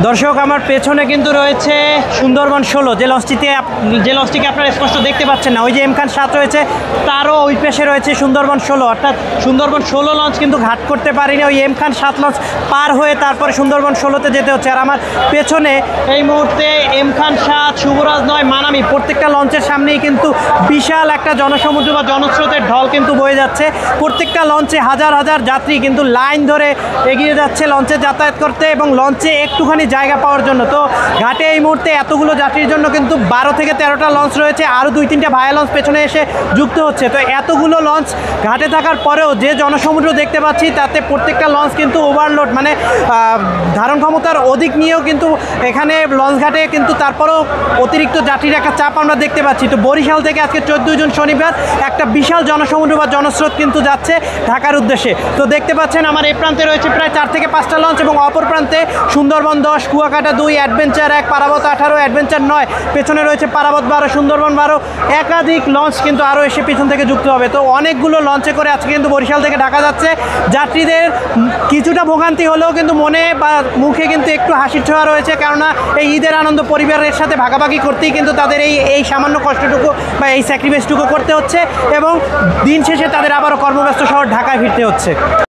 দর্শক আমার পেছনে কিন্তু রয়েছে সুন্দরবন 16 যে লঞ্চটিকে আপনারা স্পষ্ট দেখতে পাচ্ছেন না। ওই যে এম খান 7 রয়েছে, তারও ওই পাশে রয়েছে সুন্দরবন 16, অর্থাৎ সুন্দরবন 16 লঞ্চ কিন্তু ঘাট করতে পারিনি। ওই এম খান 7 লঞ্চ পার হয়ে তারপরে সুন্দরবন 16-তে যেতে হচ্ছে। আর আমার পেছনে এই মুহূর্তে এম খান 7, শুভরাজ 9, মানামি প্রত্যেকটা লঞ্চের সামনেই কিন্তু বিশাল একটা জনসমুদ্র বা জনস্রোতের ঢল কিন্তু বয়ে যাচ্ছে। প্রত্যেকটা লঞ্চে হাজার হাজার যাত্রী কিন্তু লাইন ধরে এগিয়ে যাচ্ছে লঞ্চে যাতায়াত করতে এবং লঞ্চে একটুখানি জায়গা পাওয়ার জন্য। তো ঘাটে এই মুহূর্তে এতগুলো যাত্রীর জন্য কিন্তু 12 থেকে 13টা লঞ্চ রয়েছে, আরও 2-3টা ভায়া লঞ্চ পেছনে এসে যুক্ত হচ্ছে। তো এতগুলো লঞ্চ ঘাটে থাকার পরেও যে জনসমুদ্র দেখতে পাচ্ছি তাতে প্রত্যেকটা লঞ্চ কিন্তু ওভারলোড, মানে ধারণ ক্ষমতার অধিক নিয়েও কিন্তু এখানে লঞ্চ ঘাটে কিন্তু তারপরেও অতিরিক্ত যাত্রীর একটা চাপ আমরা দেখতে পাচ্ছি। তো বরিশাল থেকে আজকে 14 জুন শনিবার একটা বিশাল জনসমুদ্র বা জনস্রোত কিন্তু যাচ্ছে ঢাকার উদ্দেশ্যে। তো দেখতে পাচ্ছেন আমার এই প্রান্তে রয়েছে প্রায় 4 থেকে 5টা লঞ্চ এবং অপর প্রান্তে সুন্দরবন 10, কুয়াকাটা 2, অ্যাডভেঞ্চার 1, পারাবত 18, অ্যাডভেঞ্চার 9, পেছনে রয়েছে পারাবত 12, সুন্দরবন 12, একাধিক লঞ্চ কিন্তু আরও এসে পিছন থেকে যুক্ত হবে। তো অনেকগুলো লঞ্চে করে আজকে কিন্তু বরিশাল থেকে ঢাকা যাচ্ছে। যাত্রীদের কিছুটা ভোগান্তি হলেও কিন্তু মনে বা মুখে কিন্তু একটু হাসির ছোঁয়া রয়েছে, কেননা এই ঈদের আনন্দ পরিবারের সাথে ভাগাভাগি করতেই কিন্তু তাদের এই সামান্য কষ্টটুকু বা এই স্যাক্রিফাইসটুকু করতে হচ্ছে এবং দিন শেষে তাদের আবারও কর্মব্যস্ত শহর ঢাকায় ফিরতে হচ্ছে।